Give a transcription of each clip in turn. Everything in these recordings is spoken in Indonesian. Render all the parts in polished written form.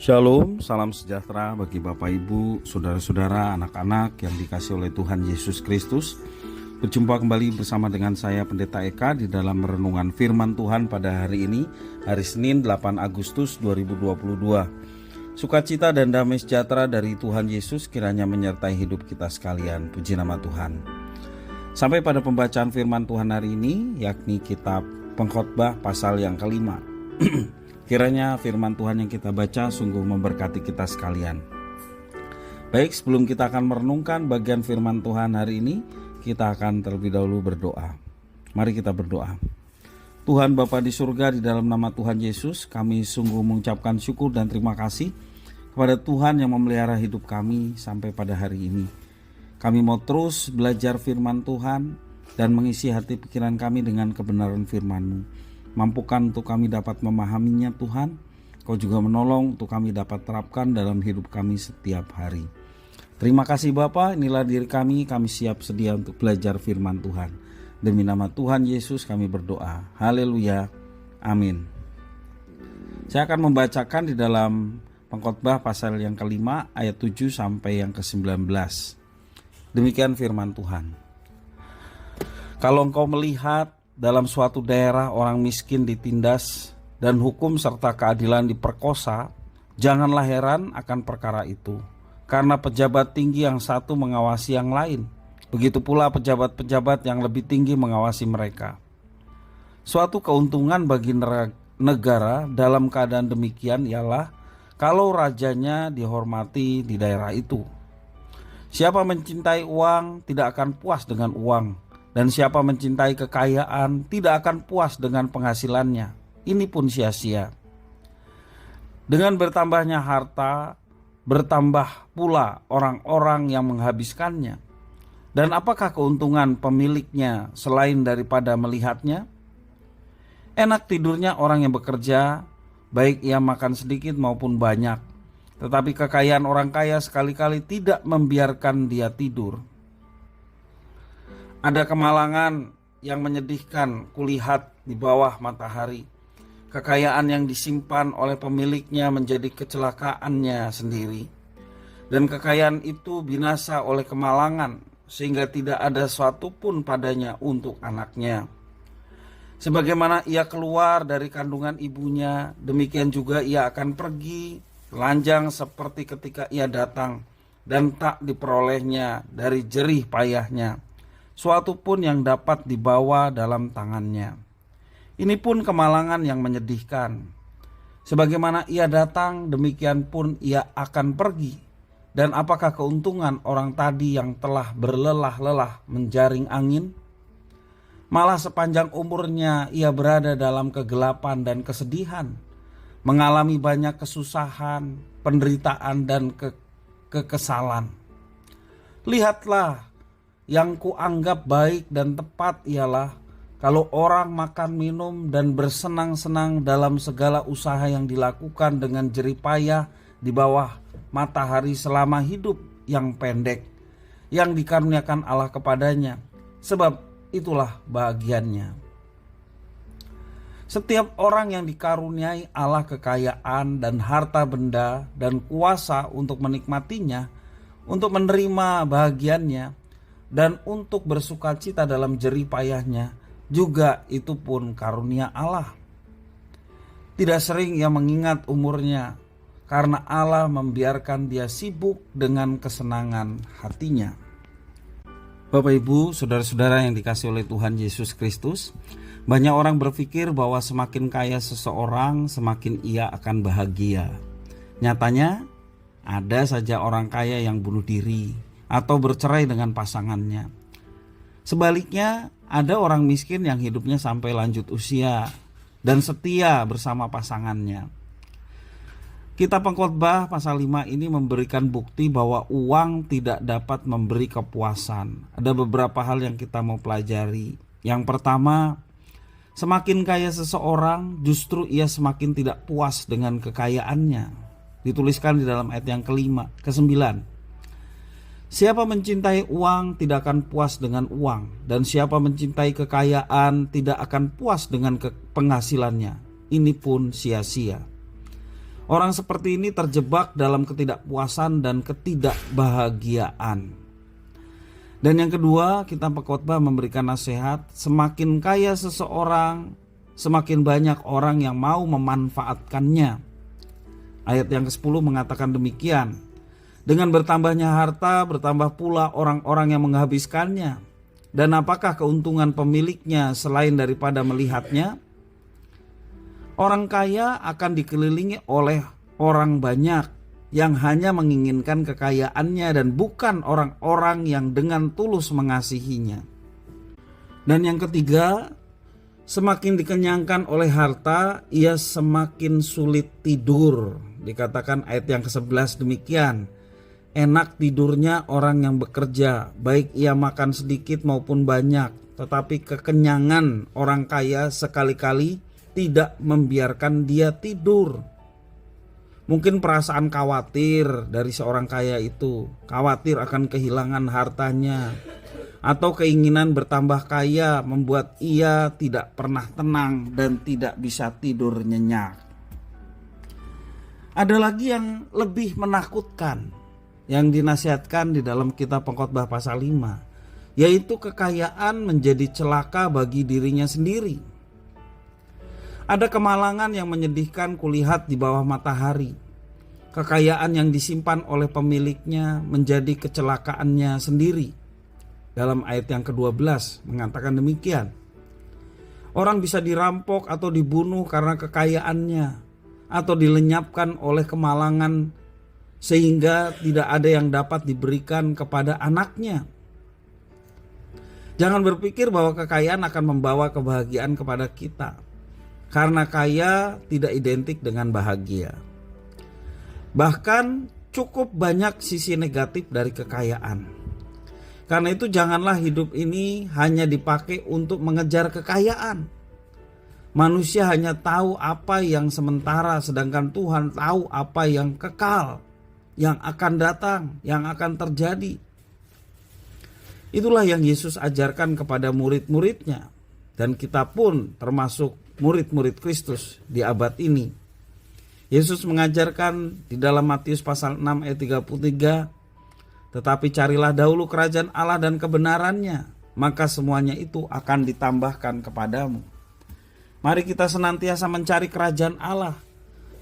Shalom, salam sejahtera bagi Bapak Ibu, saudara-saudara, anak-anak yang dikasihi oleh Tuhan Yesus Kristus. Berjumpa kembali bersama dengan saya Pendeta Eka di dalam renungan firman Tuhan pada hari ini, hari Senin 8 Agustus 2022. Sukacita dan damai sejahtera dari Tuhan Yesus kiranya menyertai hidup kita sekalian. Puji nama Tuhan. Sampai pada pembacaan firman Tuhan hari ini, yakni kitab Pengkhotbah pasal yang kelima. Kiranya firman Tuhan yang kita baca sungguh memberkati kita sekalian. Baik, sebelum kita akan merenungkan bagian firman Tuhan hari ini, kita akan terlebih dahulu berdoa. Mari kita berdoa. Tuhan Bapa di surga, di dalam nama Tuhan Yesus, kami sungguh mengucapkan syukur dan terima kasih kepada Tuhan yang memelihara hidup kami sampai pada hari ini. Kami mau terus belajar firman Tuhan dan mengisi hati pikiran kami dengan kebenaran firman-Mu. Mampukan untuk kami dapat memahaminya Tuhan. Kau juga menolong untuk kami dapat terapkan dalam hidup kami setiap hari. Terima kasih Bapa, inilah diri kami siap sedia untuk belajar firman Tuhan. Demi nama Tuhan Yesus kami berdoa. Haleluya. Amin. Saya akan membacakan di dalam Pengkhotbah pasal yang kelima ayat 7 sampai yang ke-19. Demikian firman Tuhan. Kalau engkau melihat dalam suatu daerah orang miskin ditindas dan hukum serta keadilan diperkosa, janganlah heran akan perkara itu, karena pejabat tinggi yang satu mengawasi yang lain, begitu pula pejabat-pejabat yang lebih tinggi mengawasi mereka. Suatu keuntungan bagi negara dalam keadaan demikian ialah kalau rajanya dihormati di daerah itu. Siapa mencintai uang tidak akan puas dengan uang, dan siapa mencintai kekayaan tidak akan puas dengan penghasilannya. Ini pun sia-sia. Dengan bertambahnya harta, bertambah pula orang-orang yang menghabiskannya. Dan apakah keuntungan pemiliknya selain daripada melihatnya? Enak tidurnya orang yang bekerja, baik ia makan sedikit maupun banyak. Tetapi kekayaan orang kaya sekali-kali tidak membiarkan dia tidur. Ada kemalangan yang menyedihkan kulihat di bawah matahari. Kekayaan yang disimpan oleh pemiliknya menjadi kecelakaannya sendiri. Dan kekayaan itu binasa oleh kemalangan, sehingga tidak ada suatu pun padanya untuk anaknya. Sebagaimana ia keluar dari kandungan ibunya, demikian juga ia akan pergi, telanjang seperti ketika ia datang, dan tak diperolehnya dari jerih payahnya suatu pun yang dapat dibawa dalam tangannya. Ini pun kemalangan yang menyedihkan. Sebagaimana ia datang, demikian pun ia akan pergi. Dan apakah keuntungan orang tadi yang telah berlelah-lelah menjaring angin? Malah sepanjang umurnya ia berada dalam kegelapan dan kesedihan, mengalami banyak kesusahan, penderitaan dan kekesalan. Lihatlah, yang kuanggap baik dan tepat ialah kalau orang makan minum dan bersenang-senang dalam segala usaha yang dilakukan dengan jerih payah di bawah matahari selama hidup yang pendek yang dikaruniakan Allah kepadanya, sebab itulah bahagiannya. Setiap orang yang dikaruniai Allah kekayaan dan harta benda dan kuasa untuk menikmatinya, untuk menerima bahagiannya, dan untuk bersukacita dalam jerih payahnya, juga itu pun karunia Allah. Tidak sering ia mengingat umurnya, karena Allah membiarkan dia sibuk dengan kesenangan hatinya. Bapak Ibu, saudara-saudara yang dikasihi oleh Tuhan Yesus Kristus, banyak orang berpikir bahwa semakin kaya seseorang, semakin ia akan bahagia. Nyatanya, ada saja orang kaya yang bunuh diri atau bercerai dengan pasangannya. Sebaliknya, ada orang miskin yang hidupnya sampai lanjut usia dan setia bersama pasangannya. Kitab Pengkhotbah pasal 5 ini memberikan bukti bahwa uang tidak dapat memberi kepuasan. Ada beberapa hal yang kita mau pelajari. Yang pertama, semakin kaya seseorang, justru ia semakin tidak puas dengan kekayaannya. Dituliskan di dalam ayat yang ke-9. Siapa mencintai uang tidak akan puas dengan uang, dan siapa mencintai kekayaan tidak akan puas dengan penghasilannya. Ini pun sia-sia. Orang seperti ini terjebak dalam ketidakpuasan dan ketidakbahagiaan. Dan yang kedua, kitab Pengkhotbah memberikan nasihat, semakin kaya seseorang, semakin banyak orang yang mau memanfaatkannya. Ayat yang ke-10 mengatakan demikian. Dengan bertambahnya harta, bertambah pula orang-orang yang menghabiskannya. Dan apakah keuntungan pemiliknya selain daripada melihatnya? Orang kaya akan dikelilingi oleh orang banyak yang hanya menginginkan kekayaannya dan bukan orang-orang yang dengan tulus mengasihinya. Dan yang ketiga, semakin dikenyangkan oleh harta, ia semakin sulit tidur. Dikatakan ayat yang ke-11 demikian. Enak tidurnya orang yang bekerja, baik ia makan sedikit maupun banyak. Tetapi kekenyangan orang kaya sekali-kali tidak membiarkan dia tidur. Mungkin perasaan khawatir dari seorang kaya itu, khawatir akan kehilangan hartanya, atau keinginan bertambah kaya membuat ia tidak pernah tenang dan tidak bisa tidur nyenyak. Ada lagi yang lebih menakutkan yang dinasihatkan di dalam kitab Pengkhotbah pasal 5, yaitu kekayaan menjadi celaka bagi dirinya sendiri. Ada kemalangan yang menyedihkan kulihat di bawah matahari. Kekayaan yang disimpan oleh pemiliknya menjadi kecelakaannya sendiri. Dalam ayat yang ke-12 mengatakan demikian. Orang bisa dirampok atau dibunuh karena kekayaannya, atau dilenyapkan oleh kemalangan sehingga tidak ada yang dapat diberikan kepada anaknya. Jangan berpikir bahwa kekayaan akan membawa kebahagiaan kepada kita. Karena kaya tidak identik dengan bahagia. Bahkan cukup banyak sisi negatif dari kekayaan. Karena itu janganlah hidup ini hanya dipakai untuk mengejar kekayaan. Manusia hanya tahu apa yang sementara, sedangkan Tuhan tahu apa yang kekal, yang akan datang, yang akan terjadi. Itulah yang Yesus ajarkan kepada murid-muridnya. Dan kita pun termasuk murid-murid Kristus di abad ini. Yesus mengajarkan di dalam Matius pasal 6 ayat 33, tetapi carilah dahulu kerajaan Allah dan kebenarannya, maka semuanya itu akan ditambahkan kepadamu. Mari kita senantiasa mencari kerajaan Allah.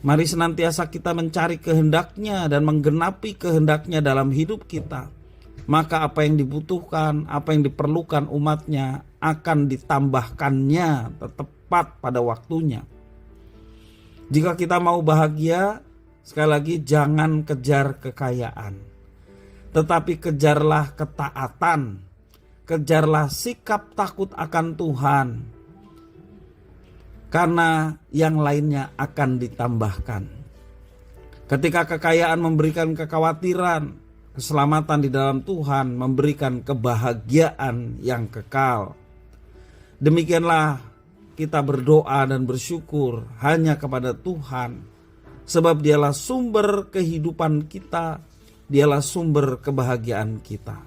Mari senantiasa kita mencari kehendaknya dan menggenapi kehendaknya dalam hidup kita. Maka apa yang dibutuhkan, apa yang diperlukan umatnya akan ditambahkannya tepat pada waktunya. Jika kita mau bahagia, sekali lagi jangan kejar kekayaan, tetapi kejarlah ketaatan, kejarlah sikap takut akan Tuhan, karena yang lainnya akan ditambahkan. Ketika kekayaan memberikan kekhawatiran, keselamatan di dalam Tuhan memberikan kebahagiaan yang kekal. Demikianlah kita berdoa dan bersyukur hanya kepada Tuhan, sebab Dialah sumber kehidupan kita, Dialah sumber kebahagiaan kita.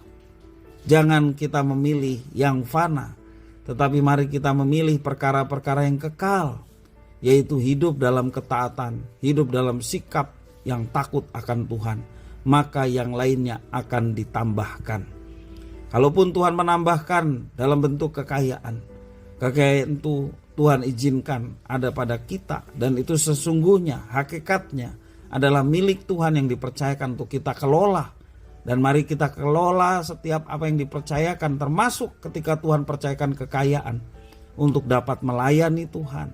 Jangan kita memilih yang fana, tetapi mari kita memilih perkara-perkara yang kekal, yaitu hidup dalam ketaatan, hidup dalam sikap yang takut akan Tuhan. Maka yang lainnya akan ditambahkan. Kalaupun Tuhan menambahkan dalam bentuk kekayaan, kekayaan itu Tuhan izinkan ada pada kita, dan itu sesungguhnya hakikatnya adalah milik Tuhan yang dipercayakan untuk kita kelola. Dan mari kita kelola setiap apa yang dipercayakan, termasuk ketika Tuhan percayakan kekayaan, untuk dapat melayani Tuhan,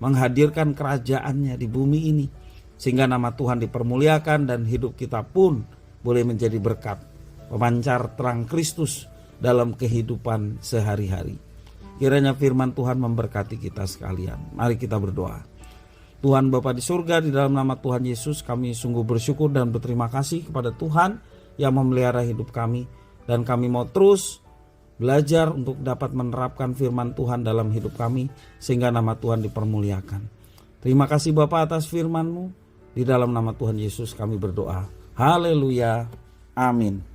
menghadirkan kerajaannya di bumi ini, sehingga nama Tuhan dipermuliakan dan hidup kita pun boleh menjadi berkat, pemancar terang Kristus dalam kehidupan sehari-hari. Kiranya firman Tuhan memberkati kita sekalian. Mari kita berdoa. Tuhan Bapa di surga, di dalam nama Tuhan Yesus kami sungguh bersyukur dan berterima kasih kepada Tuhan yang memelihara hidup kami. Dan kami mau terus belajar untuk dapat menerapkan firman Tuhan dalam hidup kami, sehingga nama Tuhan dipermuliakan. Terima kasih Bapa atas firman-Mu. Di dalam nama Tuhan Yesus kami berdoa. Haleluya. Amin.